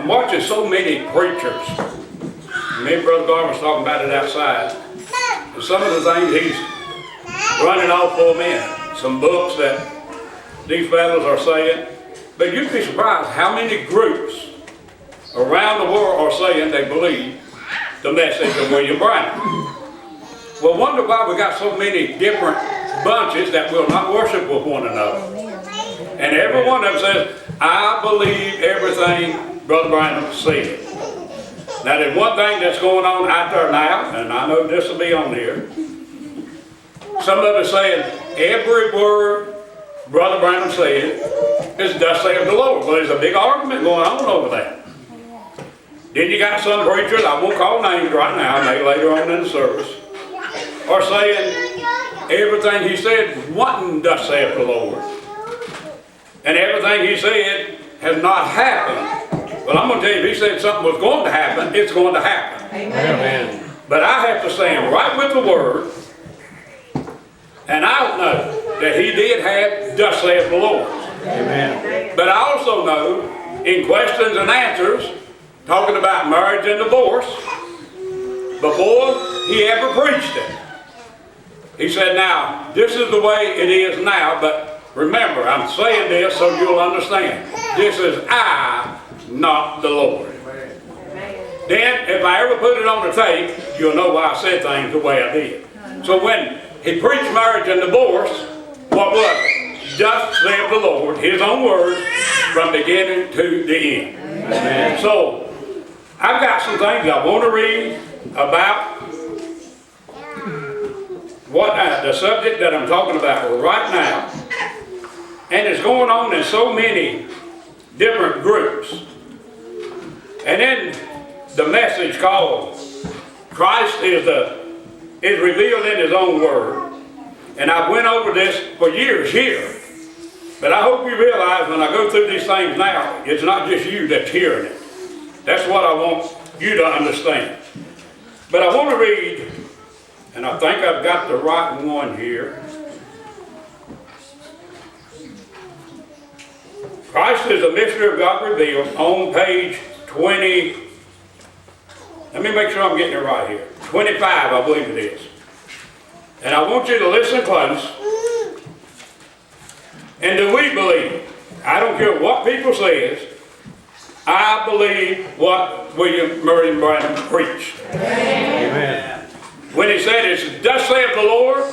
I'm watching so many preachers. Me and Brother Garvin was talking about it outside. And some of the things he's running off for me, and some books that these fellows are saying. But you'd be surprised how many groups around the world are saying they believe the message of William Branham. Well, wonder why we got so many different bunches that will not worship with one another. And every one of them says, I believe everything Brother Branham said. Now there's one thing that's going on out there now, and I know this will be on here. Some of us saying every word Brother Branham said is thus saith the Lord. Well, there's a big argument going on over that. Then you got some preachers, I won't call names right now, maybe later on in the service, are saying everything he said wasn't thus saith the Lord. And everything he said has not happened. Well, I'm going to tell you, if he said something was going to happen, it's going to happen. Amen. But I have to stand right with the Word, and I know that he did have thus saith the Lord. Amen. But I also know, in questions and answers, talking about marriage and divorce, before he ever preached it, he said, now, this is the way it is now, but remember, I'm saying this so you'll understand. This is I, not the Lord. Then, if I ever put it on the tape, you'll know why I said things the way I did. So when he preached marriage and divorce, what was it? Thus saith the Lord, his own words, from beginning to the end. Amen. So, I've got some things I want to read about what the subject that I'm talking about right now. And it's going on in so many different groups. And then the message called Christ is revealed in his own word. And I've went over this for years here. But I hope you realize when I go through these things now, it's not just you that's hearing it. That's what I want you to understand. But I want to read, and I think I've got the right one here. Christ is a mystery of God revealed on page 20. Let me make sure I'm getting it right here. 25, I believe it is. And I want you to listen close. And do we believe? I don't care what people says. I believe what William Branham preached. Amen. When he said, it's thus saith the Lord,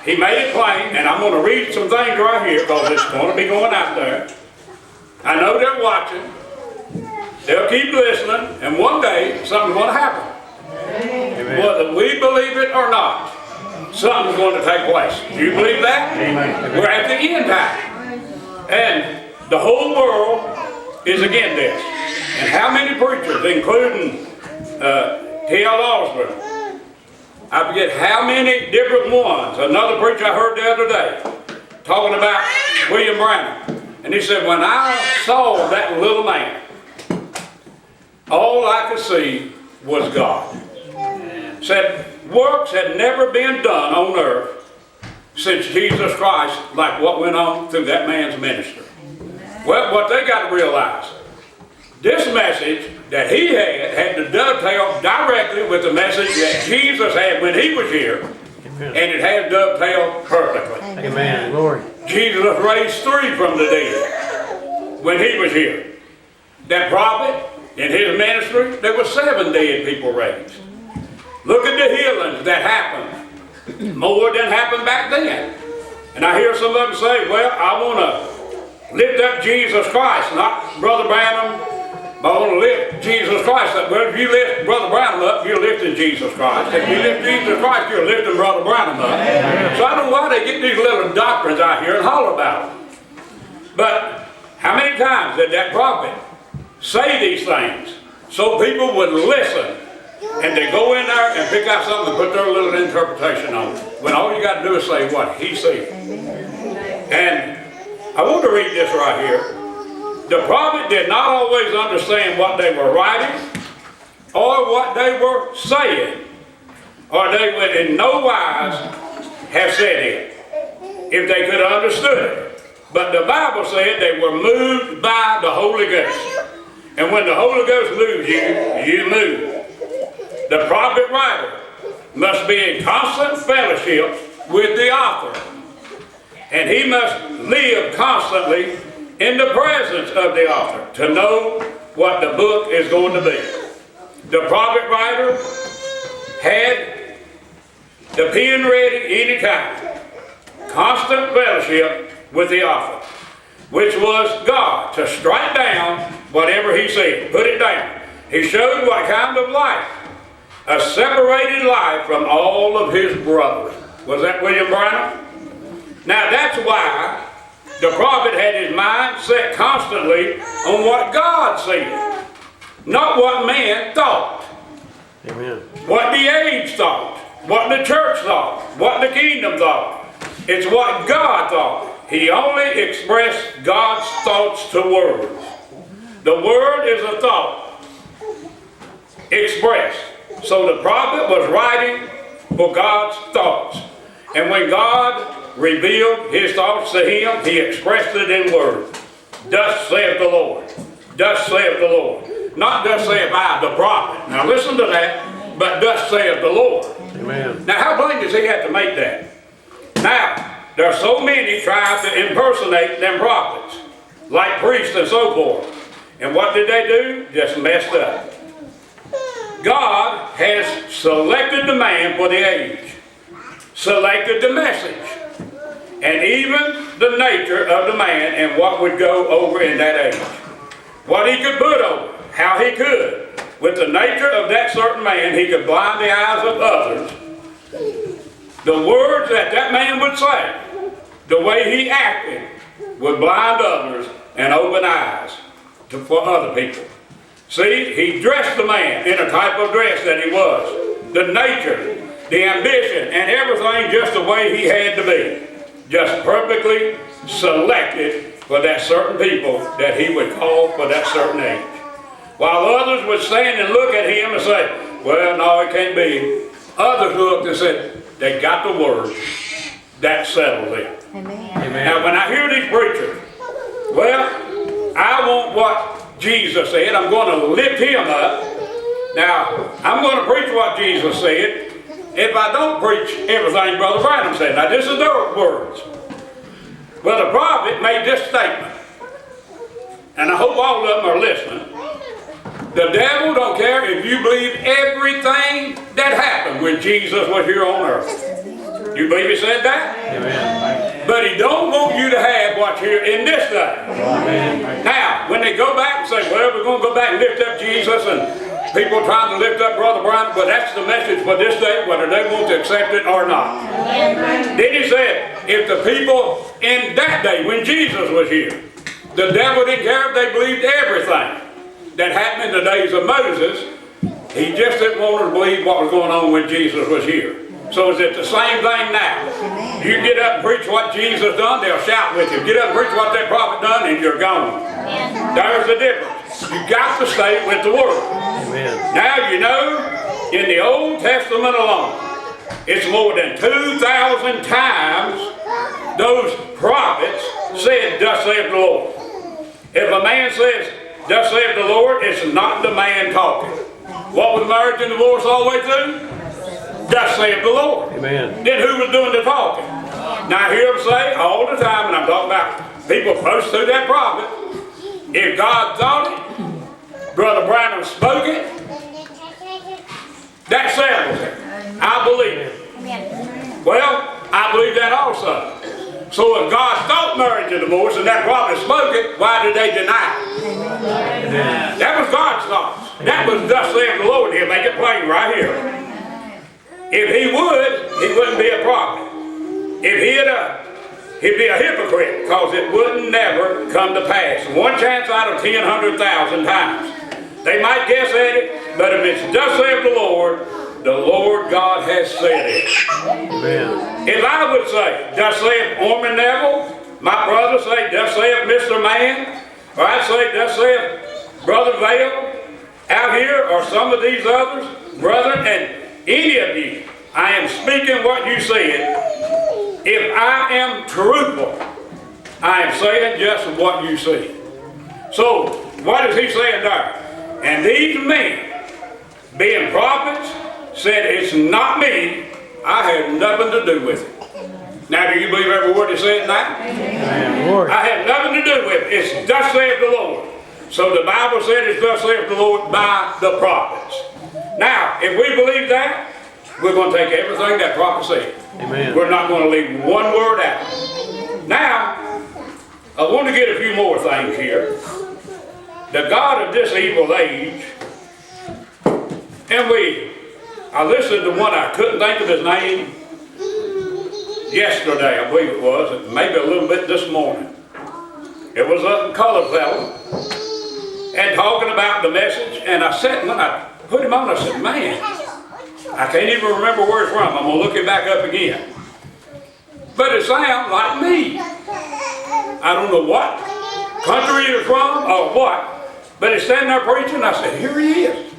he made it plain, and I'm going to read some things right here because it's going to be going out there. I know they're watching. They'll keep listening, and one day something's going to happen. Amen. Whether we believe it or not, something's going to take place. Do you believe that? Amen. We're at the end time. And the whole world is against this. And how many preachers, including T.L. Osborne, I forget how many different ones. Another preacher I heard the other day talking about William Branham. And he said, when I saw that little man, all I could see was God. Said, works had never been done on earth since Jesus Christ like what went on through that man's ministry. Well, what they got to realize, this message that he had to dovetail directly with the message that Jesus had when he was here, and it has dovetailed perfectly. Amen. Glory. Jesus raised 3 from the dead when he was here. That prophet, in his ministry, there were 7 dead people raised. Look at the healings that happened, more than happened back then. And I hear some of them say, well, I want to lift up Jesus Christ, not Brother Branham, but I want to lift Jesus Christ up. Well, if you lift Brother Branham up, you're lifting Jesus Christ. If you lift Jesus Christ, you're lifting Brother Branham up. So I don't know why they get these little doctrines out here and holler about them. But how many times did that prophet say these things so people would listen, and they go in there and pick out something and put their little interpretation on it, when all you got to do is say what he said. And I want to read this right here. The prophet did not always understand what they were writing or what they were saying, or they would in no wise have said it if they could have understood it. But the Bible said they were moved by the Holy Ghost. And when the Holy Ghost moves you, you move. The prophet writer must be in constant fellowship with the author. And he must live constantly in the presence of the author to know what the book is going to be. The prophet writer had the pen ready anytime. Constant fellowship with the author, which was God, to strike down whatever he said. Put it down. He showed what kind of life. A separated life from all of his brothers. Was that William Branham? Now that's why the prophet had his mind set constantly on what God said, not what man thought. Amen. What the age thought, what the church thought, what the kingdom thought. It's what God thought. He only expressed God's thoughts to words. The word is a thought expressed. So the prophet was writing for God's thoughts. And when God revealed his thoughts to him, he expressed it in words. Thus saith the Lord. Thus saith the Lord. Not thus saith I, the prophet. Now listen to that. But thus saith the Lord. Amen. Now how plain does he have to make that? Now, there are so many trying to impersonate them prophets, like priests and so forth. And what did they do? Just messed up. God has selected the man for the age, selected the message, and even the nature of the man and what would go over in that age. What he could put over, how he could. With the nature of that certain man, he could blind the eyes of others. The words that that man would say, the way he acted, would blind others and open eyes for other people. See, he dressed the man in a type of dress that he was. The nature, the ambition, and everything just the way he had to be. Just perfectly selected for that certain people that he would call for that certain age. While others would stand and look at him and say, well, no, it can't be. Others looked and said, they got the word. That settles it. Amen. Amen. Now, when I hear these preachers, well, I want what Jesus said. I'm going to lift him up. Now, I'm going to preach what Jesus said. If I don't preach everything Brother Branham said. Now, this is their words. Well, the prophet made this statement. And I hope all of them are listening. The devil don't care if you believe everything that happened when Jesus was here on earth. You believe he said that? Amen. But he don't want you to have what's here in this day. Amen. Now, when they go back and say, well, we're going to go back and lift up Jesus, and people trying to lift up Brother Brian, but that's the message for this day, whether they want to accept it or not. Then he said, if the people in that day, when Jesus was here, the devil didn't care if they believed everything that happened in the days of Moses, he just didn't want to believe what was going on when Jesus was here. So is it the same thing now? You get up and preach what Jesus done, they'll shout with you. Get up and preach what that prophet done, and you're gone. There's the difference. You got to stay with the Word. Amen. Now you know, in the Old Testament alone, it's more than 2,000 times those prophets said, thus saith the Lord. If a man says, thus saith the Lord, it's not the man talking. What was marriage and divorce all the way through? Thus saith the Lord. Amen. Then who was doing the talking? Now I hear them say all the time, and I'm talking about people close to that prophet, if God thought it, Brother Branham spoke it, that settles it. I believe it. Well, I believe that also. So if God thought marriage and divorce and that prophet spoke it, why did they deny it? Amen. That was God's thoughts. That was thus saith the Lord. He'll make it plain right here. If he would, he wouldn't be a prophet. If he'd be a hypocrite, because it wouldn't never come to pass. One chance out of 100,000 times. They might guess at it, but if it's thus saith the Lord God has said it. Amen. If I would say, thus saith Orman Neville, my brother say, thus saith Mr. Man, or I'd say, thus saith Brother Vale, out here, or some of these others, brethren, and any of you, I am speaking what you said. If I am truthful, I am saying just what you said. So, what is he saying there? And these men, being prophets, said, it's not me. I had nothing to do with it. Now, do you believe every word he said now? Amen. Lord. I have nothing to do with it. It's thus saith the Lord. So the Bible said it's thus saith the Lord by the prophets. Now, if we believe that, we're going to take everything that prophet said. Amen. We're not going to leave one word out. Now, I want to get a few more things here. The God of this evil age, and I listened to one, I couldn't think of his name, yesterday, I believe it was, maybe a little bit this morning. It was a colored fellow, and talking about the message, and I said, when I put him on, I said, man, I can't even remember where it's from. I'm going to look it back up again. But it sounds like me. I don't know what country it's from or what, but he's standing there preaching. I said, here he is,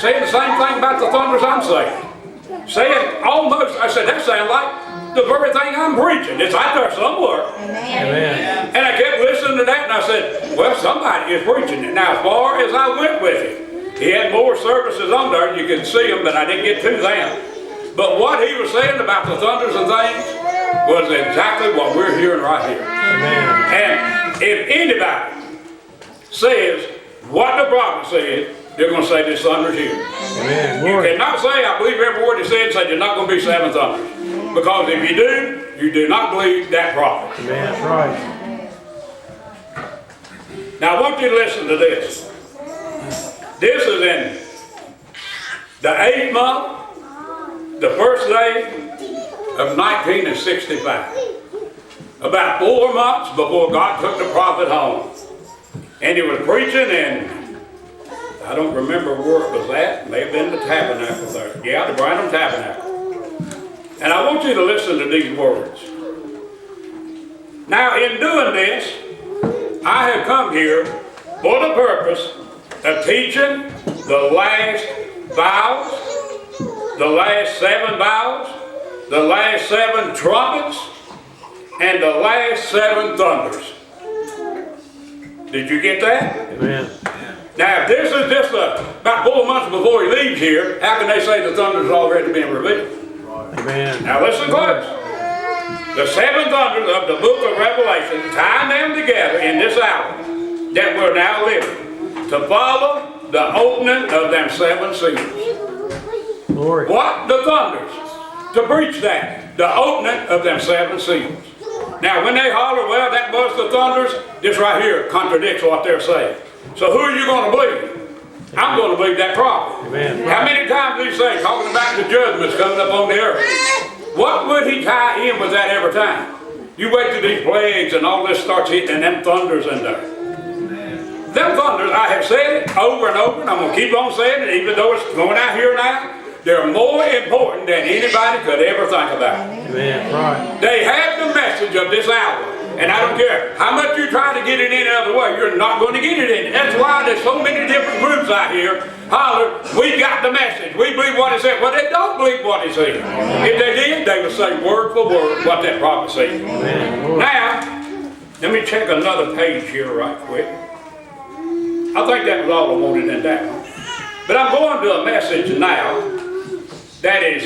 saying the same thing about the thunders I'm saying. Saying almost, I said, that sounds like the very thing I'm preaching. It's out there somewhere. Amen. And I kept listening to that, and I said, well, somebody is preaching it. Now, as far as I went with it, he had more services on there, you could see them, but I didn't get to them. But what he was saying about the thunders and things was exactly what we're hearing right here. Amen. And if anybody says what the prophet said, they're going to say this thunder's here. Amen. You Lord. cannot say, I believe every word he said, say there's not going to be 7 thunders. Because if you do not believe that prophet. Amen. That's right. Now I want you to listen to this. This is in the 8th month, the first day of 1965. About 4 months before God took the prophet home. And he was preaching, and I don't remember where it was at. It may have been the Tabernacle there. Yeah, the Branham Tabernacle. And I want you to listen to these words. Now, in doing this, I have come here for the purpose of teaching the last vows, the last 7 vows, the last 7 trumpets, and the last 7 thunders. Did you get that? Amen. Now, if this is just about 4 months before he leaves here, how can they say the thunder's already been revealed? Amen. Now listen close. The 7 thunders of the book of Revelation, tying them together in this hour that we're now living, to follow the opening of them 7 seals. Glory. What? The thunders. To preach that. The opening of them 7 seals. Now when they holler, well, that was the thunders, this right here contradicts what they're saying. So who are you going to believe? I'm going to believe that prophet. Amen. How many times did he say, talking about the judgments coming up on the earth? What would he tie in with that every time? You wait till these plagues and all this starts hitting and them thunders in there. Them thunders, I have said it over and over, and I'm going to keep on saying it, even though it's going out here now. They're more important than anybody could ever think about. Amen. Right. They have the message of this hour. And I don't care how much you try to get it in other way, you're not going to get it in. That's why there's so many different groups out here holler, we got the message. We believe what he said. Well, they don't believe what he said. If they did, they would say word for word what that prophet said. Amen. Now, let me check another page here right quick. I think that was all I wanted in that one. But I'm going to a message now that is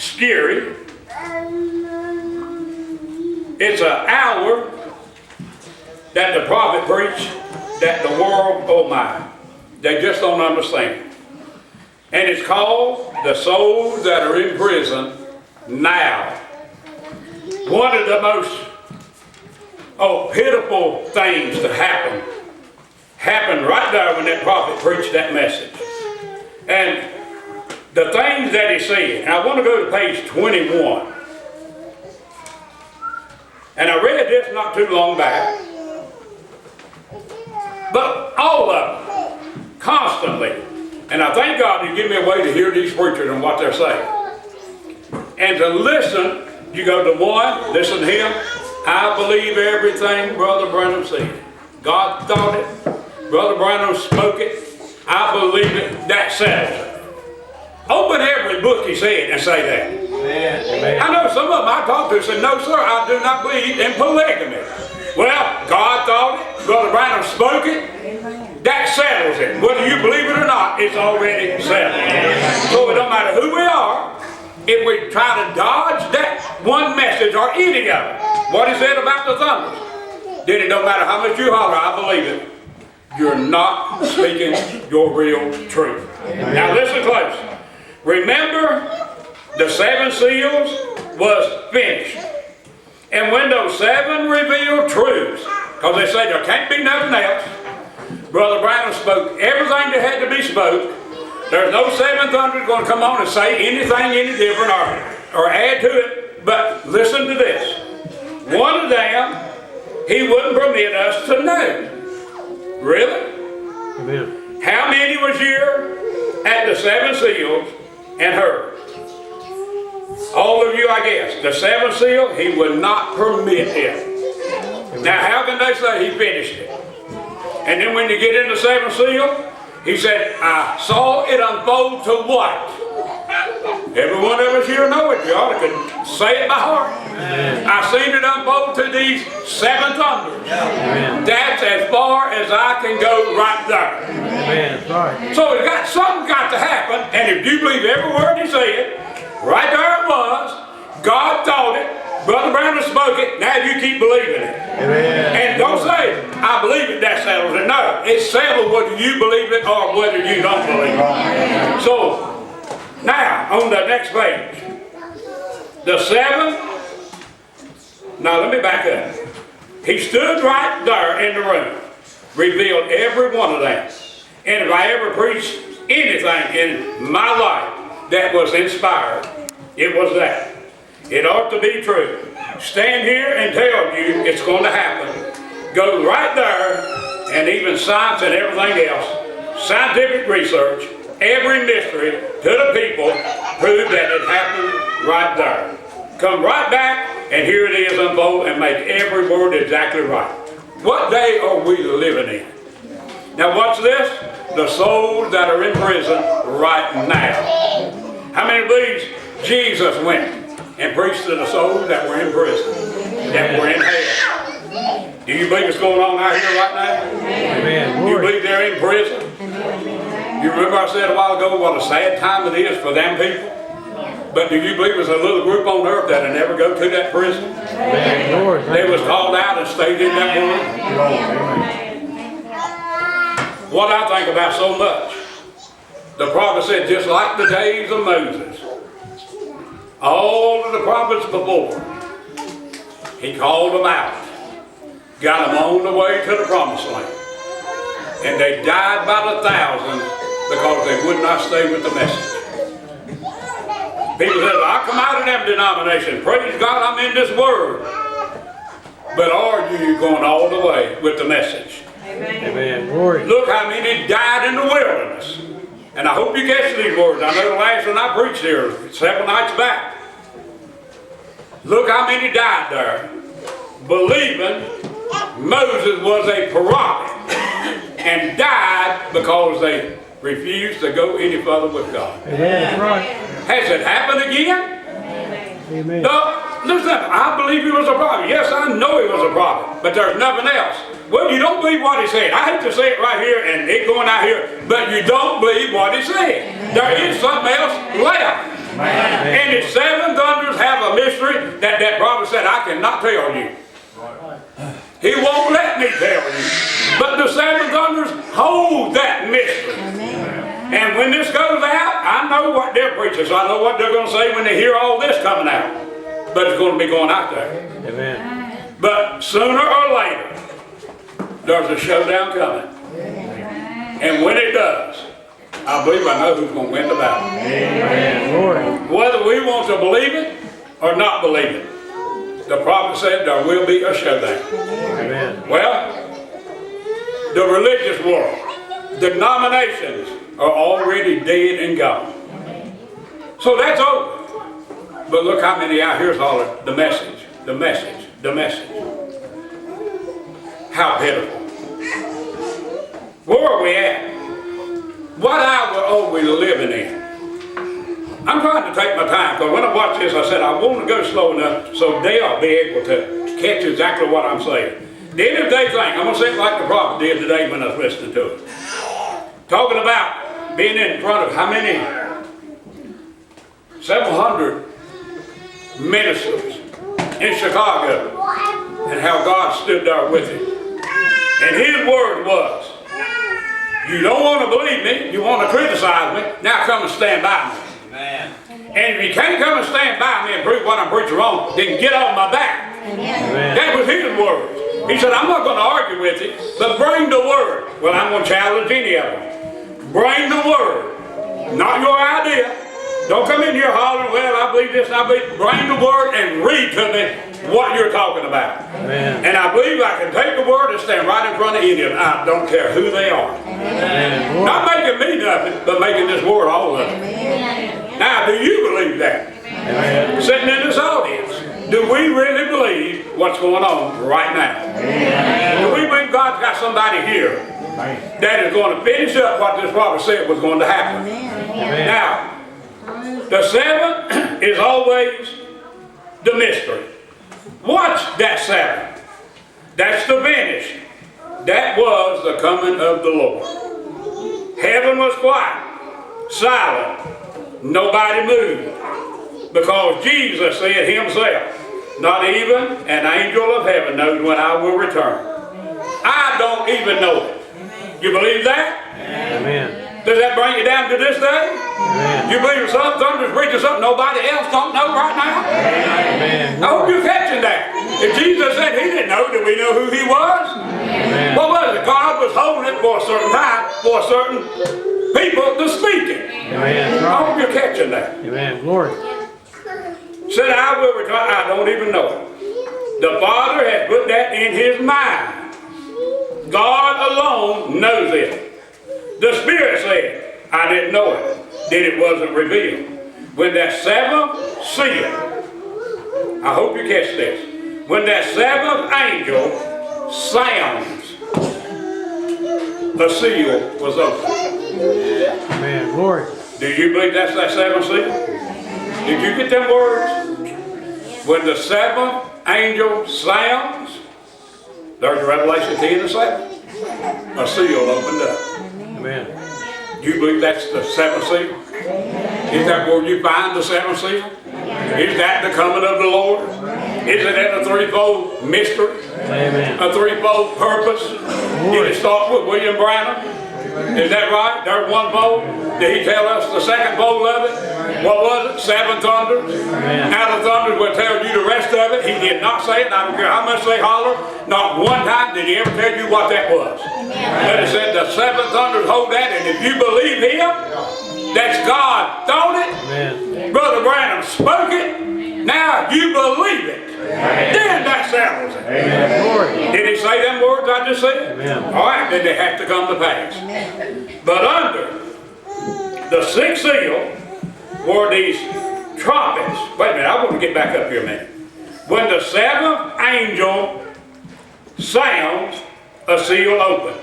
scary. It's an hour that the prophet preached that the world, oh my, they just don't understand. And it's called The Souls That Are in Prison Now. One of the most pitiful things to happen happened right there when that prophet preached that message. And the things that he said, and I want to go to page 21. And I read this not too long back. But all of them, constantly. And I thank God you give me a way to hear these preachers and what they're saying. And to listen, you go to one, listen to him. I believe everything Brother Branham said. God thought it. Brother Branham spoke it. I believe it. That settles it. Open every book he said and say that. Amen. I know some of them I talked to said, no sir, I do not believe in polygamy. Well, God thought it, Brother Branham spoke it, that settles it. Whether you believe it or not, it's already settled. So it don't matter who we are, if we try to dodge that one message or any of it, what he said about the thunders, then it don't matter how much you holler, I believe it. You're not speaking your real truth. Now listen close. Remember, the 7 seals was finished. And when those 7 revealed truths, because they say there can't be nothing else, Brother Branham spoke everything that had to be spoke. There's no 7 thunders going to come on and say anything any different or add to it. But listen to this. One of them, he wouldn't permit us to know. Really? Amen. How many was here at the 7 seals and heard? All of you, I guess. The 7th seal, he would not permit it. Now, how can they say he finished it? And then when you get in the 7th seal, he said, I saw it unfold to what? Every one of us here know it. You ought to say it by heart. I seen it unfold to these 7 thunders. That's as far as I can go right there. Amen. Right. So something got to happen, and if you believe every word he said, right there it was. God taught it. Brother Branham spoke it. Now you keep believing it. Amen. And don't say, I believe it, that settles it. No, it's settled whether you believe it or whether you don't believe it. So, now, on the next page. The 7th. Now let me back up. He stood right there in the room. Revealed every one of them. And if I ever preached anything in my life that was inspired, it was that. It ought to be true. Stand here and tell you it's going to happen. Go right there, and even science and everything else, scientific research, every mystery to the people, prove that it happened right there. Come right back, and here it is unfold, and make every word exactly right. What day are we living in? Now watch this. The souls that are in prison right now. How many believes Jesus went and preached to the souls that were in prison, that were in hell? Do you believe it's going on out here right now? Amen. Do you believe they're in prison? You remember I said a while ago what a sad time it is for them people? But do you believe there's a little group on earth that'll never go to that prison? Amen. Lord, They was called out and stayed in that room. What I think about so much, the prophet said, just like the days of Moses, all of the prophets before, he called them out, got them on the way to the promised land. And they died by the thousands because they would not stay with the message. People said, well, I come out of them denominations. Praise God, I'm in this word. But are you going all the way with the message? Amen. Glory. Look how many died in the wilderness. And I hope you catch these words. I know the last one I preached here 7 nights back. Look how many died there, believing Moses was a prophet, and died because they refused to go any further with God. Amen. That's right. Has it happened again? Amen. No. Listen, I believe he was a prophet. Yes, I know he was a prophet, but there's nothing else. Well, you don't believe what he said. I hate to say it right here and it going out here, but you don't believe what he said. There is something else left. And the 7 thunders have a mystery that prophet said, I cannot tell you. He won't let me tell you. But the 7 thunders hold that mystery. And when this goes out, I know what they're preaching, so I know what they're going to say when they hear all this coming out. But it's going to be going out there. Amen. But sooner or later, there's a showdown coming. And when it does, I believe I know who's going to win the battle. Amen. Lord. Whether we want to believe it or not believe it, the prophet said there will be a showdown. Amen. Well, the religious world, denominations are already dead and gone. So that's over. But look how many out here is hollering, the message, the message, the message. How pitiful. Where are we at? What hour are we living in? I'm trying to take my time, because when I watch this, I said I want to go slow enough so they'll be able to catch exactly what I'm saying. The end of the day thing, I'm going to say it like the prophet did today when I was listening to it. Talking about being in front of how many? Several hundred ministers in Chicago, and how God stood there with him. And his word was, you don't want to believe me, you want to criticize me, now come and stand by me. Amen. And if you can't come and stand by me and prove what I'm preaching wrong, then get off my back. Amen. That was his word. He said, I'm not going to argue with you, but bring the word. Well, I'm going to challenge any of them. Bring the word, not your idea. Don't come in here hollering, well, I believe this, I believe. Bring the word and read to me what you're talking about. Amen. And I believe I can take the word and stand right in front of any of them. I don't care who they are. Amen. Not making me nothing, but making this word all of it. Amen. Now, do you believe that? Amen. Sitting in this audience, do we really believe what's going on right now? Amen. Do we believe God's got somebody here that is going to finish up what this prophet said was going to happen? Amen. Now, the seventh is always the mystery. What's that seventh? That's the finish. That was the coming of the Lord. Heaven was quiet, silent. Nobody moved. Because Jesus said himself, not even an angel of heaven knows when I will return. I don't even know it. You believe that? Amen. Does that bring you down to this day? Amen. You believe some thunder's preaching something nobody else don't know right now? Amen. I hope you're catching that. If Jesus said he didn't know, did we know who he was? Amen. What was it? God was holding it for a certain time, for certain people to speak it. Amen. I hope you're catching that. Amen. Glory. Said I will return. I don't even know it. The Father has put that in his mind. God alone knows it. The Spirit said, I didn't know it. Then it wasn't revealed. When that seventh seal, I hope you catch this. When that seventh angel sounds, the seal was open. Amen. Glory. Do you believe that's that seventh seal? Did you get them words? When the seventh angel sounds, there's Revelation 10 and 7. A seal opened up. Amen. Do you believe that's the seventh seal? Is that where you find the seventh seal? Is that the coming of the Lord? Is it in a threefold mystery? Amen. A threefold purpose? Did it start with William Branham? Is that right? There's one fold. Did he tell us the second fold of it? What was it? Seven thunders. Amen. Now the thunders will tell you the rest of it. He did not say it. I don't care how much they holler. Not one time did he ever tell you what that was. Amen. But he said the seven thunders hold that, and if you believe him, that's God thought it. Amen. Brother Branham spoke it. Now you believe it. Amen. Then that settles it. Amen. Did he say them words I just said? Amen. All right, then they have to come to pass. Amen. But under the sixth seal were these trumpets. Wait a minute, I want to get back up here a minute. When the seventh angel sounds, a seal opened.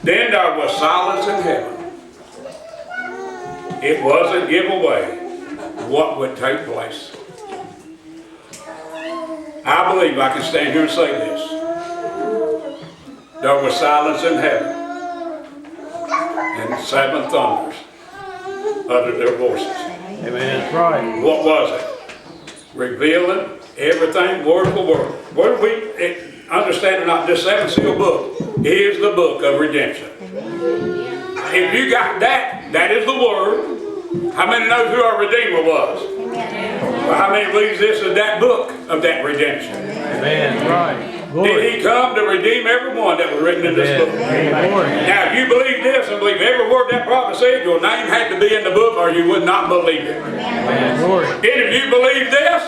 Then there was silence in heaven. It wasn't give away what would take place. I believe I can stand here and say this. There was silence in heaven, and seven thunders uttered their voices. Amen. That's right. What was it? Revealing everything word for word. Where we understand or not, this seven seal book is the book of redemption. If you got that, that is the word. How many knows who our Redeemer was? Well, how many believes this is that book of that redemption? Amen. Right. Did he come to redeem everyone that was written in this book? Amen. Now, if you believe this and believe every word that prophet said, your name had to be in the book or you would not believe it. Amen. And if you believe this,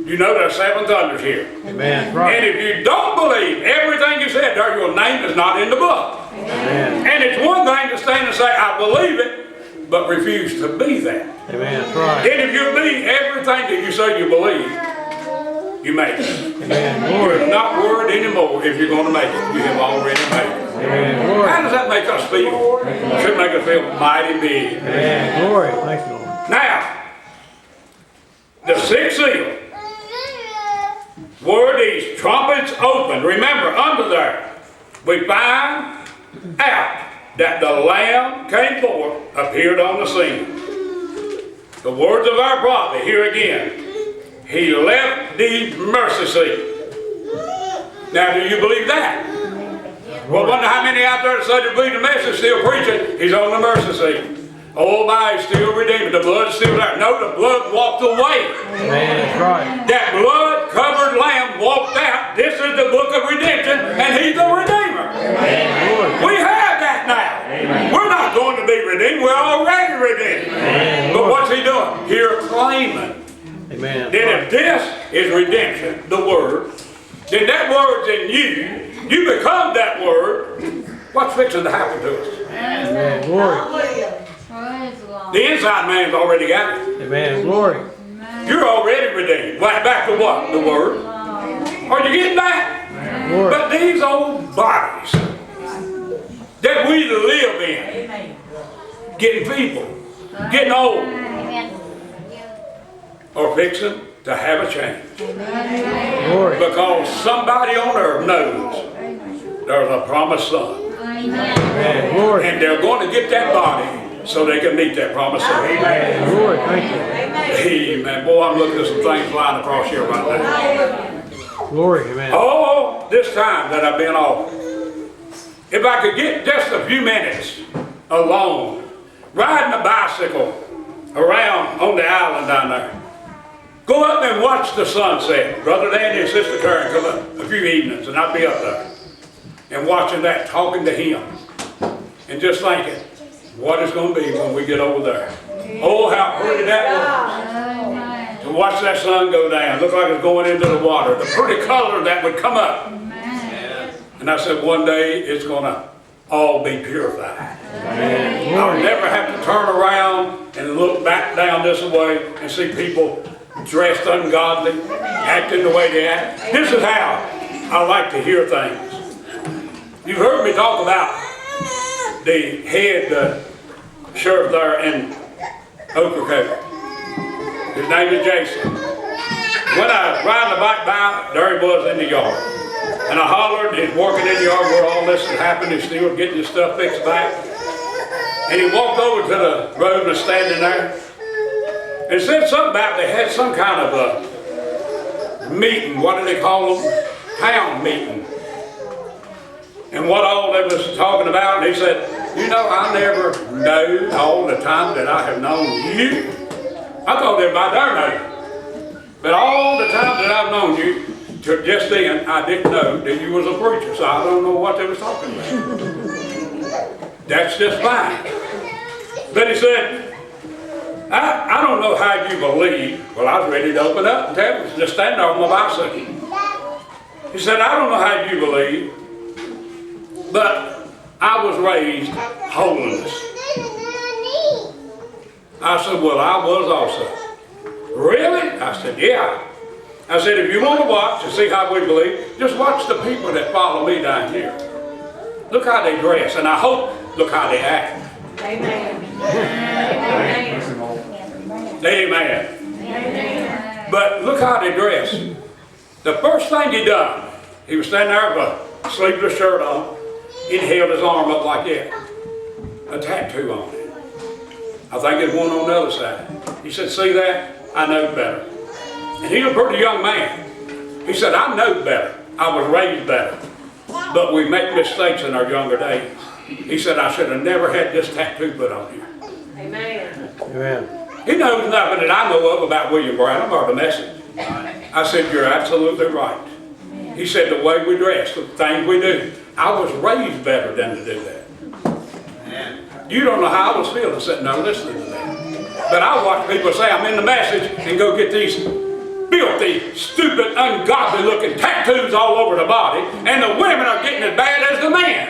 you know there's seven thunders here. Amen. Right. And if you don't believe everything you said there, your name is not in the book. Amen. And it's one thing to stand and say, I believe it, but refuse to be that. Amen. Right. And if you believe everything that you say you believe, you make it. Amen. You're not worried anymore if you're going to make it. You have already made it. Amen. How does that make us feel? It should make us feel mighty big. Amen. Glory. Thank you, Lord. Now, the sixth seal were these trumpets opened. Remember, under there, we find out that the Lamb came forth, appeared on the scene. The words of our prophet, here again, he left the mercy seat. Now, do you believe that? Well, wonder how many out there that say they believe the message, still preaching. He's on the mercy seat. Oh my, he's still redeemed. The blood's still there. No, the blood walked away. Amen. That's right. That blood-covered lamb walked out. This is the book of redemption, and he's the Redeemer. Amen. We have that now. Amen. We're not going to be redeemed. We're already redeemed. Amen. But what's he doing? Here claiming. Amen. Then if this is redemption, the Word, then that Word's in you. You become that Word. What's fixing to happen to us? Amen. Glory. The inside man's already got it. Amen. Glory. You're already redeemed. Back to what? The Word. Are you getting that? Glory. But these old bodies that we live in, getting feeble, getting old, are fixing to have a change. Glory. Because somebody on earth knows there's a promised son. Amen. Glory. And they're going to get that body so they can meet that promised son. Amen. Glory. Thank you. Amen. Boy, I'm looking at some things flying across here right now. Glory. Amen. All this time that I've been off, if I could get just a few minutes alone, riding a bicycle around on the island down there, go up and watch the sunset. Brother Danny and Sister Karen come up a few evenings, and I'll be up there and watching that, talking to him, and just thinking, what it's going to be when we get over there. Oh, how pretty that was. To watch that sun go down. Looked like it's going into the water. The pretty color that would come up. And I said, one day it's going to all be purified. Amen. I'll never have to turn around and look back down this way and see people dressed ungodly, acting the way they act. This is how I like to hear things. You've heard me talk about the head sheriff there in Ocracoke. His name is Jason. When I ride the bike by, there he was in the yard. And I hollered, he's working in the yard where all this had happened. He's still getting his stuff fixed back. And he walked over to the road and was standing there. And said something about they had some kind of a meeting. What do they call them? Town meeting. And what all they was talking about. And he said, you know, I never knew all the time that I have known you. I thought everybody there knew. But all the time that I've known you, to just then, I didn't know that you was a preacher. So I don't know what they was talking about. That's just fine. But he said, I don't know how you believe. Well, I was ready to open up and tell him, just stand there on my bicycle. He said, I don't know how you believe, but I was raised holiness. I said, well, I was also. Really? I said, yeah. I said, if you want to watch and see how we believe, just watch the people that follow me down here. Look how they dress, and I hope, look how they act. Amen. Amen. But look how they dress. The first thing he done, he was standing there with a sleeveless shirt on. He held his arm up like that. A tattoo on it. I think there's one on the other side. He said, see that? I know better. And he was a pretty young man. He said, I know better. I was raised better. But we make mistakes in our younger days. He said, I should have never had this tattoo put on here. Amen. Amen. He knows nothing that I know of about William Branham or the message. I said, you're absolutely right. He said, the way we dress, the things we do. I was raised better than to do that. You don't know how I was feeling sitting there listening to that. But I watch people say, I'm in the message, and go get these filthy, stupid, ungodly looking tattoos all over the body, and the women are getting as bad as the men.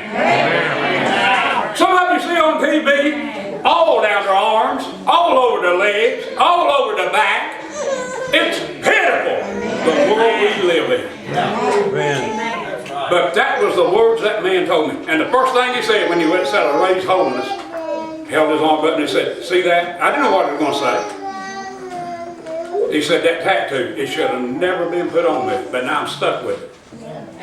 Some of you see on TV, all down their arms, all over their legs, all over the back. It's pitiful, the world we live in. Amen. But that was the words that man told me. And the first thing he said when he went and said, I raised holiness, held his arm up and he said, see that? I didn't know what he was going to say. He said, that tattoo, it should have never been put on me, but now I'm stuck with it.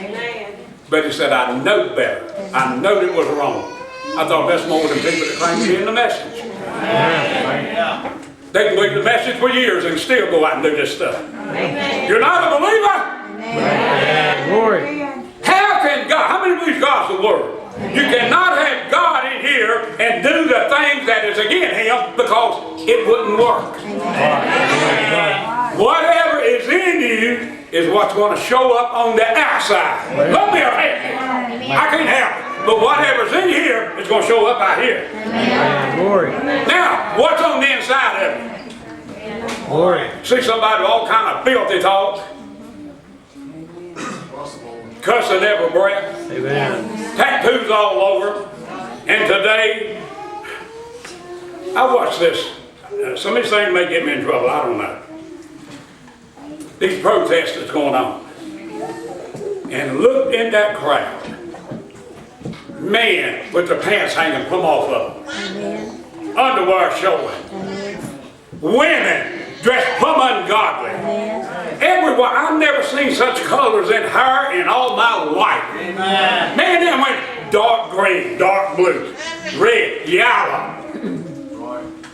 Amen. But he said, I know better. I know it was wrong. I thought that's more than people that claim to be in the message. They can believe the message for years and still go out and do this stuff. Amen. You're not a believer? Glory. How can God, how many believe God's the Word? You cannot have God in here and do the things that is against Him because it wouldn't work. Whatever is in you is what's going to show up on the outside. Let me help you. I can't help it. But whatever's in here is going to show up out here. Glory. Now, what's on the inside of it? Glory. See somebody with all kind of filthy talk, cussing every breath, Amen. tattoos all over. And today, I watched this. Some of these things may get me in trouble. I don't know. These protests that's going on. And look in that crowd. Men with their pants hanging plumb off of them. Underwear showing. Women dressed plumb ungodly. Everywhere. I've never seen such colors in hair in all my life. Man, them went dark green, dark blue, red, yellow.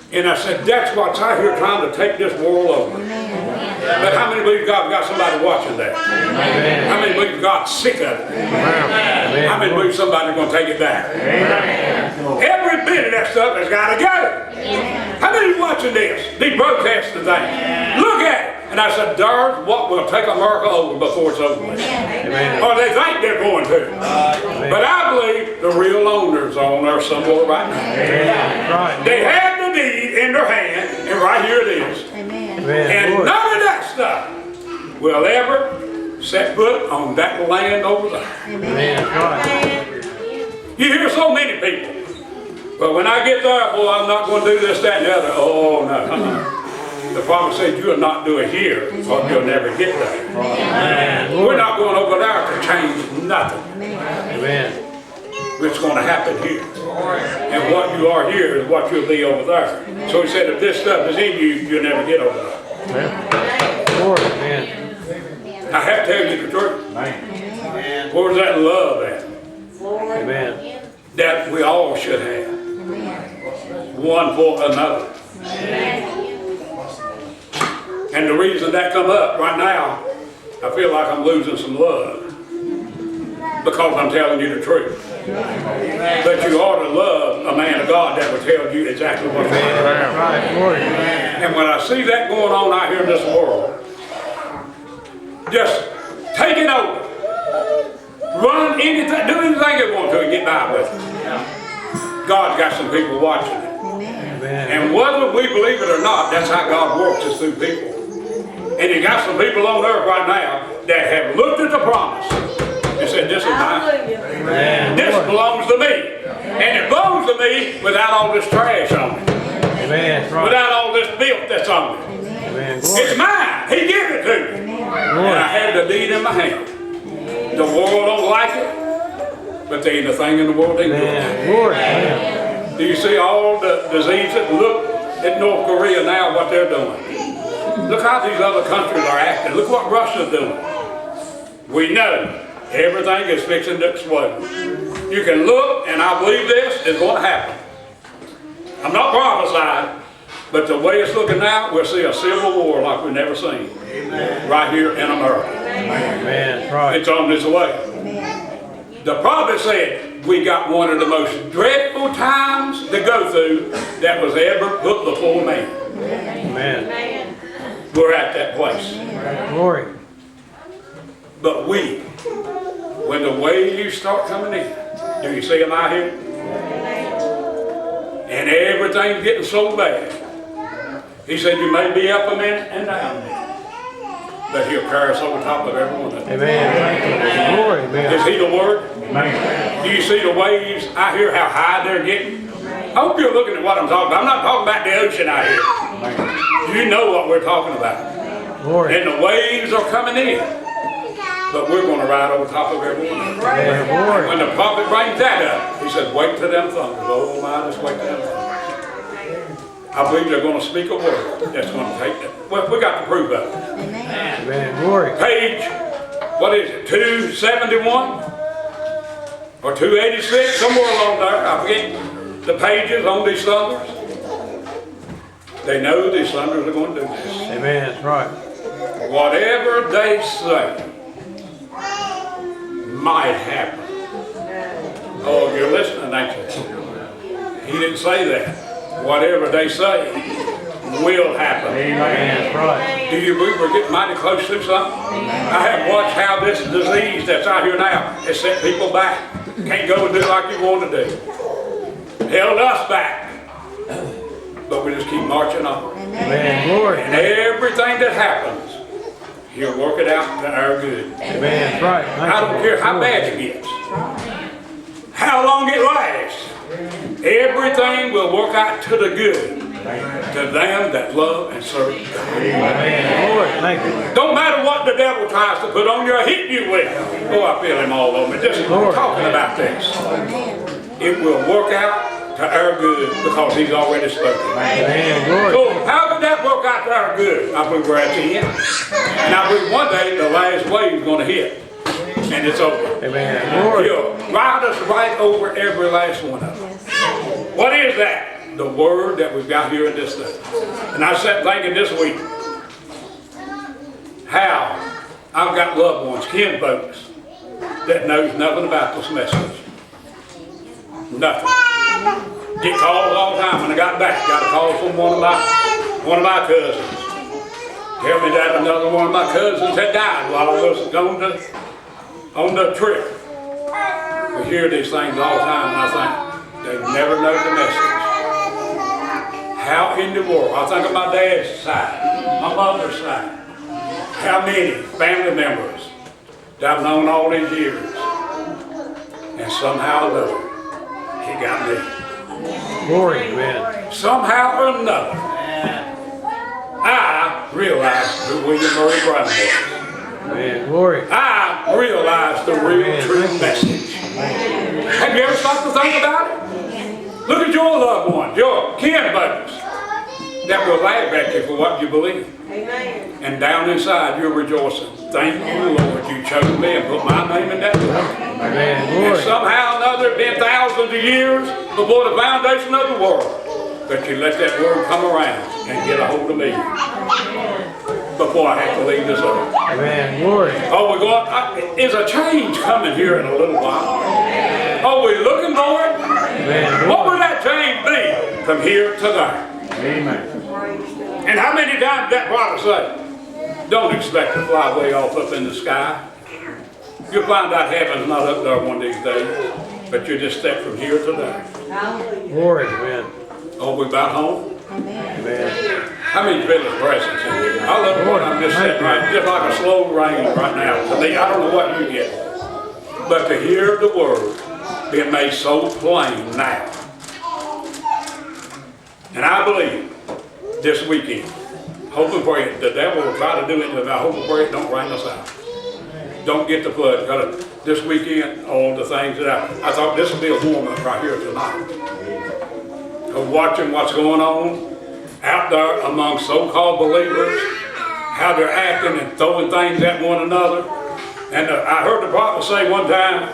And I said, that's what's out here trying to take this world over. But how many believe God's got somebody watching that? Amen. How many believe God's sick of it? Amen. How many believe somebody's going to take it back? Every bit of that stuff has got to go. How many watching this? These protests today. Look at it. And I said, there's what will take America over before it's over with. Or they think they're going to. But I believe the real owners are on there somewhere right now. They have the deed in their hand, and right here it is. And none of that stuff will ever set foot on that land over there. You hear so many people. But when I get there, well, I'm not going to do this, that, and the other. Oh, no. The prophet said, you'll not do it here, or you'll never get there. We're not going over there to change nothing. Amen. It's going to happen here. And what you are here is what you'll be over there. So he said, if this stuff is in you, you'll never get over there. Glory. Amen. I have to tell you the truth. Where's that love at? Amen. That we all should have. One for another. And the reason that come up right now, I feel like I'm losing some love. Because I'm telling you the truth. But you ought to love a man of God that will tell you exactly what's going on. And when I see that going on out here in this world, just taking over. Run anything, do anything they want to and get by with it. God's got some people watching it. And whether we believe it or not, that's how God works is through people. And you got some people on earth right now that have looked at the promise and said, this is mine. This belongs to me. And it belongs to me without all this trash on it. Without all this filth that's on it. It's mine. He gave it to me. And I have the deed in my hand. The world don't like it, but there ain't a thing in the world they do. Do you see all the diseases? Look at North Korea now, what they're doing. Look how these other countries are acting. Look what Russia's doing. We know everything is fixing to explode. You can look, and I believe this is going to happen. I'm not prophesying, but the way it's looking now, we'll see a civil war like we've never seen. Right here in America. It's on this way. The prophet said, we got one of the most dreadful times to go through that was ever put before man. Amen. We're at that place. Glory. But when the waves start coming in, do you see them out here? And everything's getting so bad. He said, you may be up a minute and down a minute, but he'll carry us over top of everyone. Amen. Glory. Amen. Is he the Word? Amen. Do you see the waves out here, how high they're getting? I hope you're looking at what I'm talking about. I'm not talking about the ocean out here. You know what we're talking about. Glory. And the waves are coming in. But we're going to ride over top of everyone. Amen. When the prophet brings that up, he said, wait till them thunders. Oh my, just wait till them thunders. I believe they're going to speak a word that's going to take them. Well, we got the proof of it. Amen. Glory. Page what is it, 271? Or 286, somewhere along there. I forget the pages on these thunders. They know these thunders are going to do this. Amen. That's right. Whatever they say might happen. Oh, you're listening, ain't you? He didn't say that. Whatever they say will happen. Amen. That's right. Do you believe we're getting mighty close to something? I have watched how this disease that's out here now has set people back. Can't go and do like you want to do. Held us back. But we just keep marching on. Amen. Glory. And everything that happens, He'll work it out to our good. Amen. That's right. I don't care how bad it gets, how long it lasts. Everything will work out to the good, to them that love and serve God. Amen. Lord, thank you. Don't matter what the devil tries to put on you or hit you with. Oh, I feel him all over me. Just talking about this. It will work out to our good because He's already spoken. Amen. Glory. So how did that work out to our good? I believe we're at the end. And I believe one day the last wave is going to hit. And it's over. Amen. Glory. He'll ride us right over every last one of them. What is that? The word that we've got here in this thing. And I sat thinking this week how I've got loved ones, kin folks, that knows nothing about this message. Nothing. Get calls all the time when I got back. Got a call from one of my cousins. Tell me that another one of my cousins had died while I was on the trip. We hear these things all the time and I think they never know the message. How in the world? I think of my dad's side, my mother's side. How many family members that I've known all these years. And somehow or another, He got me. Glory. Amen. Somehow or another, I realized who William Murray Brown was. Amen. Glory. I realized the real true message. Have you ever stopped to think about it? Look at your loved ones, your kin buddies, that will laugh at you for what you believe. Amen. And down inside you're rejoicing. Thank you, Lord, you chose me and put my name in that book. Amen. And Glory. somehow or another, it's been thousands of years before the foundation of the world, but you let that word come around and get a hold of me before I have to leave this earth. Amen. Glory. Oh, we're going. Is a change coming here in a little while? Oh, we're looking for it. Amen. What would that change be from here to there? Amen. And how many times did that prophet say? Don't expect to fly way off up in the sky. You'll find out heaven's not up there one of these days, but you just step from here to there. Glory. Amen. Oh, we about home? Amen. How many feel His presence in here? I love it when I'm just sitting right, just like a slow rain right now. To me, I don't know what you get. But to hear the word being made so plain now. And I believe this weekend, hoping for it, the devil will try to do it, but I hope for it don't rain us out. Don't get the flood. Because this weekend, all the things that I thought this would be a warm up right here tonight. Watching what's going on out there among so-called believers, how they're acting and throwing things at one another. And I heard the prophet say one time,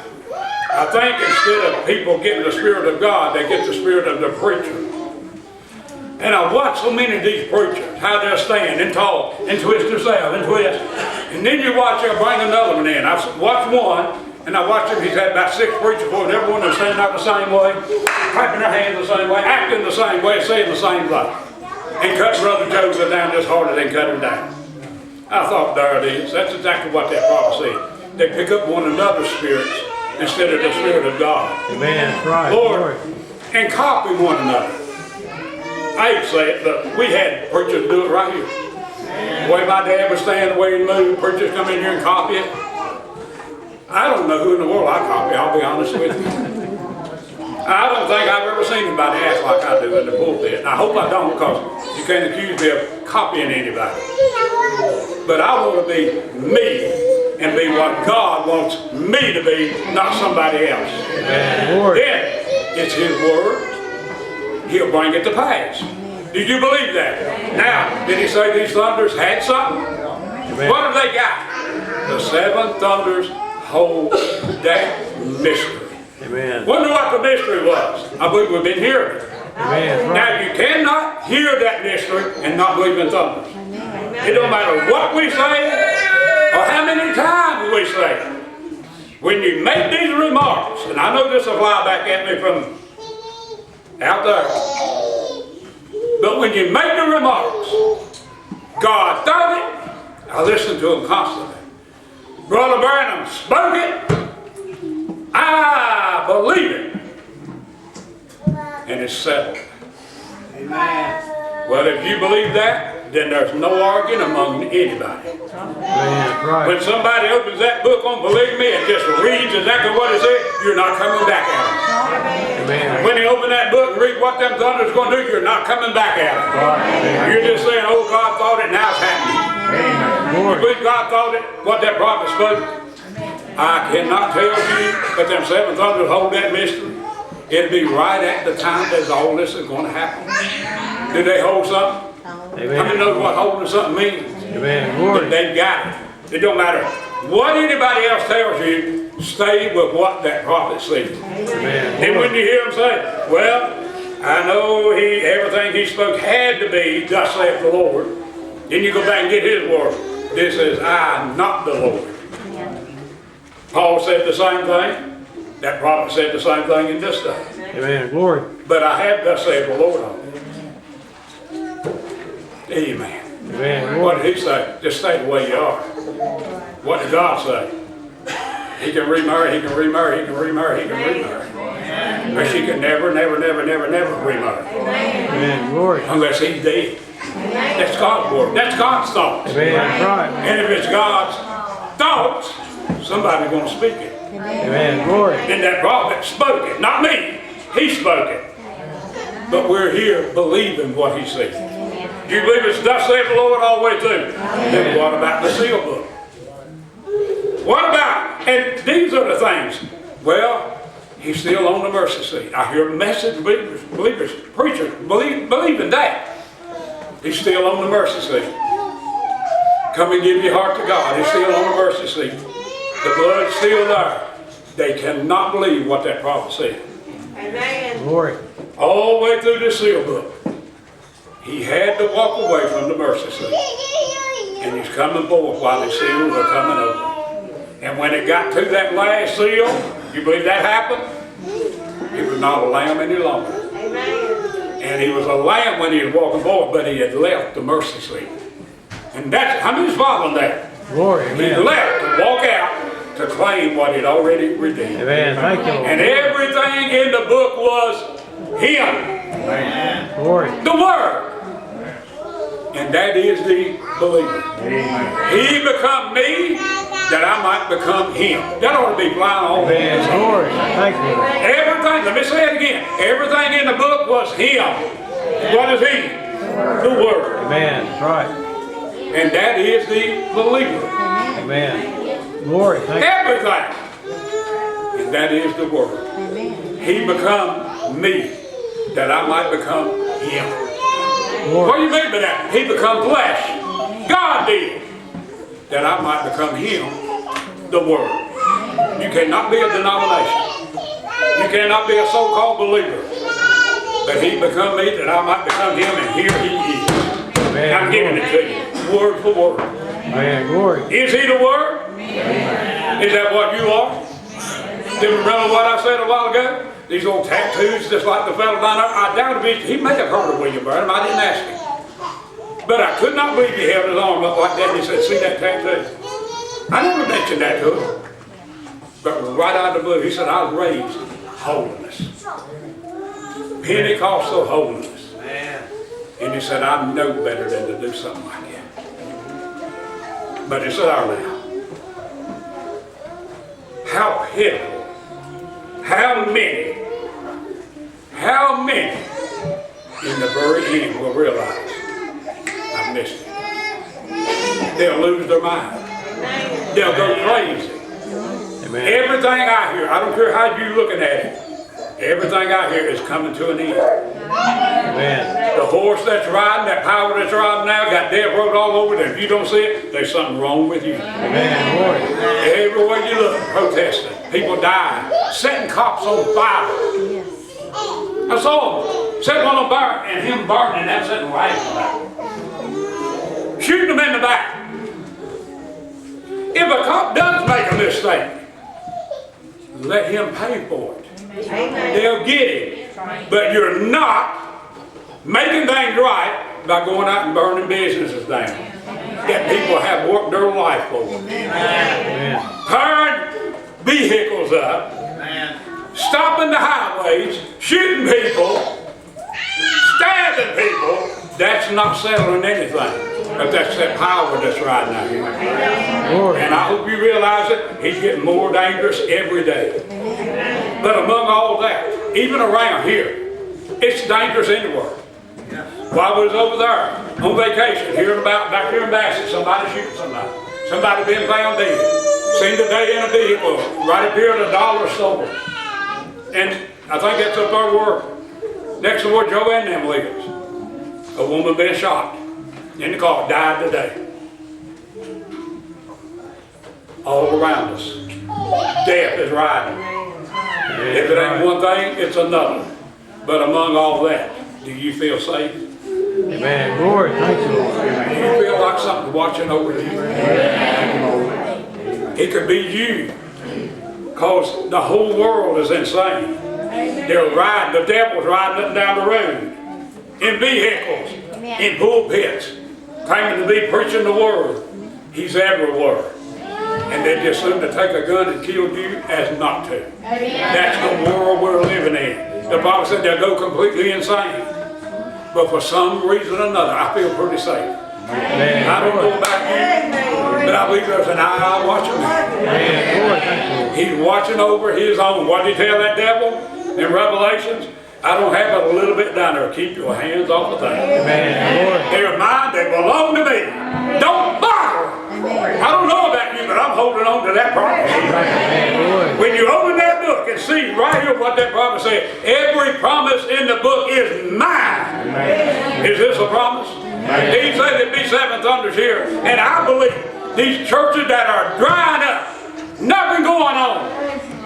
I think instead of people getting the Spirit of God, they get the spirit of the preacher. And I watch so many of these preachers, how they'll stand and talk and twist themselves and twist. And then you watch them bring another one in. I've watched one, and I watched him, he's had about 6 preachers for it, everyone was standing out the same way, clapping their hands the same way, acting the same way, saying the same thing. And cut Brother Joseph down just harder than cut him down. I thought, there it is. That's exactly what that prophet said. They pick up one another's spirits instead of the Spirit of God. Amen. That's right. Lord, and copy one another. I hate to say it, but we had preachers do it right here. The way my dad was standing, the way he moved, preachers come in here and copy it. I don't know who in the world I copy, I'll be honest with you. I don't think I've ever seen anybody act like I do in the pulpit. And I hope I don't, because you can't accuse me of copying anybody. But I want to be me and be what God wants me to be, not somebody else. Amen. Lord. Then it's His word. He'll bring it to pass. Did you believe that? Now, did He say these thunders had something? Amen. What have they got? The seven thunders hold that mystery. Amen. Wonder what the mystery was. I believe we've been hearing it. Amen. That's Now right. you cannot hear that mystery and not believe in thunders. It don't matter what we say or how many times we say it. When you make these remarks, and I know this will fly back at me from out there, but when you make the remarks, God thought it, I listen to him constantly. Brother Branham spoke it, I believe it, and it's settled. Amen. Well, if you believe that, then there's no arguing among anybody. Amen. That's right. When somebody opens that book on believe me and just reads exactly what it said, you're not coming back at them. Amen. When they open that book and read what them thunder's going to do, you're not coming back at them. You're just saying, oh, God thought it, now it's happening. You Glory. believe God thought it, what that prophet spoke? I cannot tell you, but them seven thunders hold that mystery. It'll be right at the time that all this is going to happen. Do they hold something? Amen. How many know what holding something means? Amen. Glory. They've got it. It don't matter what anybody else tells you, stay with what that prophet said. Amen. And when you hear him say, well, I know everything he spoke had to be, thus saith the Lord. Then you go back and get his word. This is I, not the Lord. Paul said the same thing. That prophet said the same thing in this day. Amen. Glory. But I have thus saith the Lord on it. Amen. Amen. What Glory. did he say? Just stay the way you are. What did God say? He can remarry, he can remarry, he can remarry, he can remarry. But she can never, never, never, never, never remarry. Amen. Glory. Unless he's dead. That's God's word. That's God's thoughts. Amen. That's right. And if it's God's thoughts, somebody's going to speak it. Amen. Glory. And that prophet spoke it. Not me. He spoke it. But we're here believing what he said. You believe it's thus saith the Lord all the way through. Then what about the seal book? What about, and these are the things, well, he's still on the mercy seat. I hear message believers, preachers believe in that. He's still on the mercy seat. Come and give your heart to God. He's still on the mercy seat. The blood's still there. They cannot believe what that prophet said. Amen. Glory. All the way through the seal book. He had to walk away from the mercy seat. And he's coming forth while the seals are coming over. And when it got to that last seal, you believe that happened? He was not a lamb any longer. Amen. And he was a lamb when he was walking forth, but he had left the mercy seat. And that's, how many's following that? Glory. He Amen. left to walk out to claim what he'd already redeemed. Amen. Thank you, And Lord. everything in the book was him. Glory. The Word. And that is the believer. He become me, that I might become him. That ought to be flying all over. Amen. Glory. Thank you, Lord. Everything, let me say it again. Everything in the book was him. What is he? The Word. Amen. That's right. And that is the believer. Amen. Glory. Thank you. Everything. And that is the Word. He become me, that I might become him. What do you mean by that? He become flesh. God did. That I might become him, the Word. You cannot be a denomination. You cannot be a so-called believer. But he become me, that I might become him, and here he is. Amen. I'm giving it to you, word for word. Amen. Glory. Is he the Word? Is that what you are? Do you remember what I said a while ago? These old tattoos, just like the fellow down there. I doubt if he may have heard of William Branham. I didn't ask him. But I could not believe he held his arm up like that and he said, see that tattoo? I never mentioned that to him. But right out of the blue, he said, I was raised holiness. Pentecostal holiness. And he said, I know better than to do something like that. But it's our now. How pitiful. How many in the very end will realize I missed it. They'll lose their mind. They'll go crazy. Amen. Everything I hear, I don't care how you're looking at it, Everything out here is coming to an end. Amen. The horse that's riding, that power that's riding now, got death wrote all over it. If you don't see it, there's something wrong with you. Amen. Glory. Everywhere you look, protesting. People dying. Setting cops on fire. I saw him. Setting one on fire and him burning and that sitting laughing about it. Shooting them in the back. If a cop does make a mistake, let him pay for it. They'll get it. But you're not making things right by going out and burning businesses down that people have worked their life for. Tearing vehicles up, stopping the highways, shooting people, stabbing people. That's not settling anything. But that's that power that's riding out here. And I hope you realize it, he's getting more dangerous every day. But among all that, even around here, it's dangerous anywhere. While I was over there on vacation, hearing about back here in Bassett, somebody shooting somebody. Somebody being found dead. Seen today in a vehicle right up here at a dollar store. And I think that's up there where, next to where Joanne and them lives. A woman been shot in the car, died today. All around us. Death is riding. If it ain't one thing, it's another. But among all that, do you feel safe? Amen. Glory. Thank you, Lord. Do you feel like something watching over you? It could be you. Because the whole world is insane. They're riding, the devil's riding up and down the road. In vehicles, in pulpits, claiming to be preaching the word. He's everywhere. And they just assume to take a gun and kill you as not to. That's the world we're living in. The Bible said they'll go completely insane. But for some reason or another, I feel pretty safe. Amen. I don't know about you, but I believe there's an eye watching me. Amen. He's watching over his own. What did he tell that devil in Revelations? I don't have but a little bit down there. Keep your hands off of things. Amen. They're mine. They belong to me. Don't bother. I don't know about you, but I'm holding on to that promise. When you open that book and see right here what that promise says, every promise in the book is mine. Is this a promise? He said there'd be 7 thunders here, and I believe these churches that are drying up, nothing going on,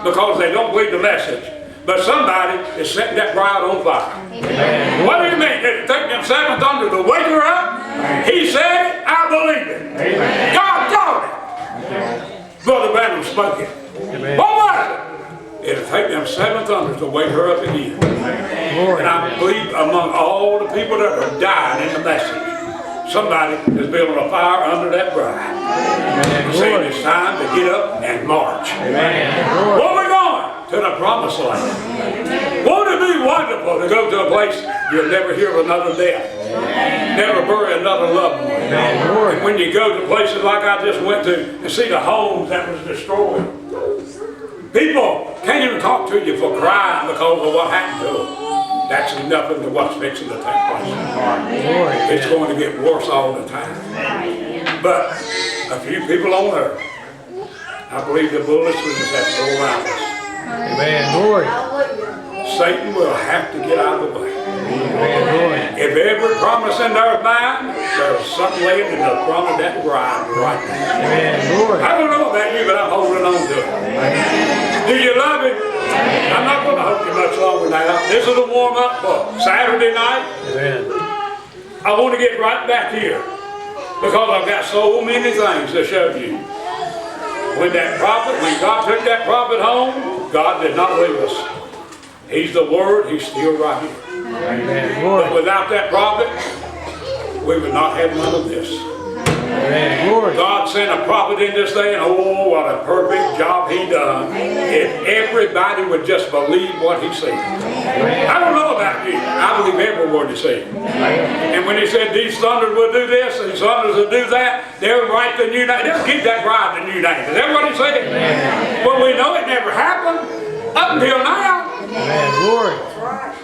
because they don't believe the message. But somebody is setting that bride on fire. Amen. What do you mean? Did it take them 7 thunders to wake her up? He said it, I believe it. Amen. God told it. Brother Branham spoke it. Amen. What was it? It'll take them 7 thunders to wake her up again. Amen. And I believe among all the people that are dying in the message, somebody is building a fire under that bride. Amen. Saying it's time to get up and march. Amen. Where are we going? To the promised land. Won't it be wonderful to go to a place you'll never hear of another death? Never bury another loved one. And when you go to places like I just went to and see the homes that was destroyed, people can't even talk to you for crying because of what happened to them. That's nothing to what's fixing to take place. It's going to get worse all the time. But a few people on earth, I believe the bullets will just have to go around us. Amen. Glory. Satan will have to get out of the way. Amen. If every promise in their mind, there's something laying in the front of that bride right now. Amen. Glory. I don't know about you, but I'm holding on to it. Do you love it? I'm not going to hold you much longer now. This is a warm-up for Saturday night. Amen. I want to get right back here because I've got so many things to show you. When God took that prophet home, God did not leave us. He's the Word, He's still right here. Amen. But without that prophet, we would not have none of this. Amen. Glory. God sent a prophet in this day, and oh, what a perfect job He done. If everybody would just believe what He said. I don't know about you. I believe every word He said. And when He said these thunders will do this, these thunders will do that, they'll write the new name. They'll give that bride the new name. Is that what He said? Well, we know it never happened up until now. Amen. Glory.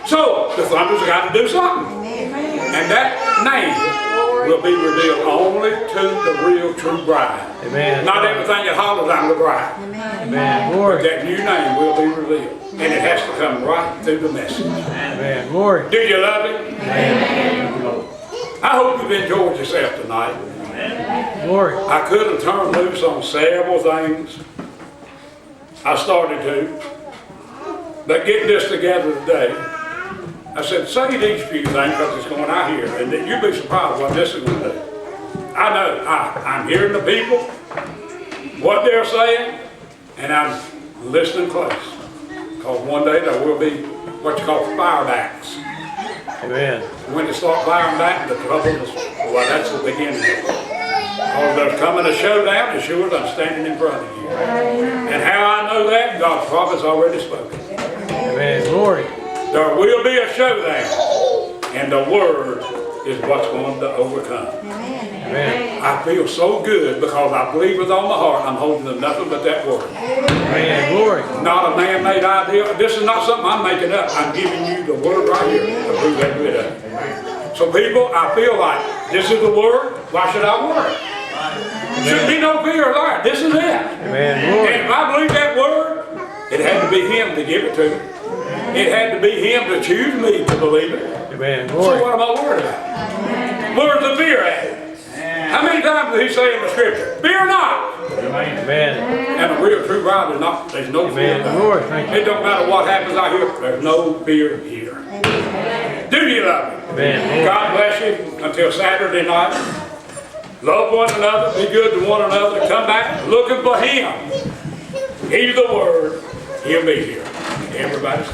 So the thunders got to do something. And that name will be revealed only to the real true bride. Amen. Not everything that hollers, I'm the bride. Amen. Glory. That new name will be revealed. And it has to come right through the message. Amen. Glory. Do you love it? I hope you've enjoyed yourself tonight. Glory. I could have turned loose on several things. I started to. But getting this together today, I said, say these few things because it's going out here. And then you'll be surprised what this is going to do. I know. I'm hearing the people, what they're saying, and I'm listening close. Because one day there will be what you call firebacks. Amen. When they start firing back, the trouble is, well, that's the beginning of it. Because there's coming a showdown as sure as I'm standing in front of you. And how I know that, God's prophet's already spoken. Amen. Glory. There will be a showdown, and the word is what's going to overcome. Amen. I feel so good because I believe with all my heart I'm holding to nothing but that word. Amen. Glory. Not a man-made idea. This is not something I'm making up. I'm giving you the word right here to prove that bit of it. So people, I feel like this is the word. Why should I worry? Shouldn't be no fear there. This is it. Amen. Glory. And if I believe that word, it had to be him to give it to me. It had to be him to choose me to believe it. Amen. So Glory. what am I worried about? Where's the fear at? How many times did he say in the scripture, fear not? Amen. And a real true bride is not, there's no fear. Amen. Glory. Thank you. It don't matter what happens out here, there's no fear here. Do you love me? Amen. God bless you until Saturday night. Love one another, be good to one another. Come back looking for him. He's the word, he'll be here. Everybody's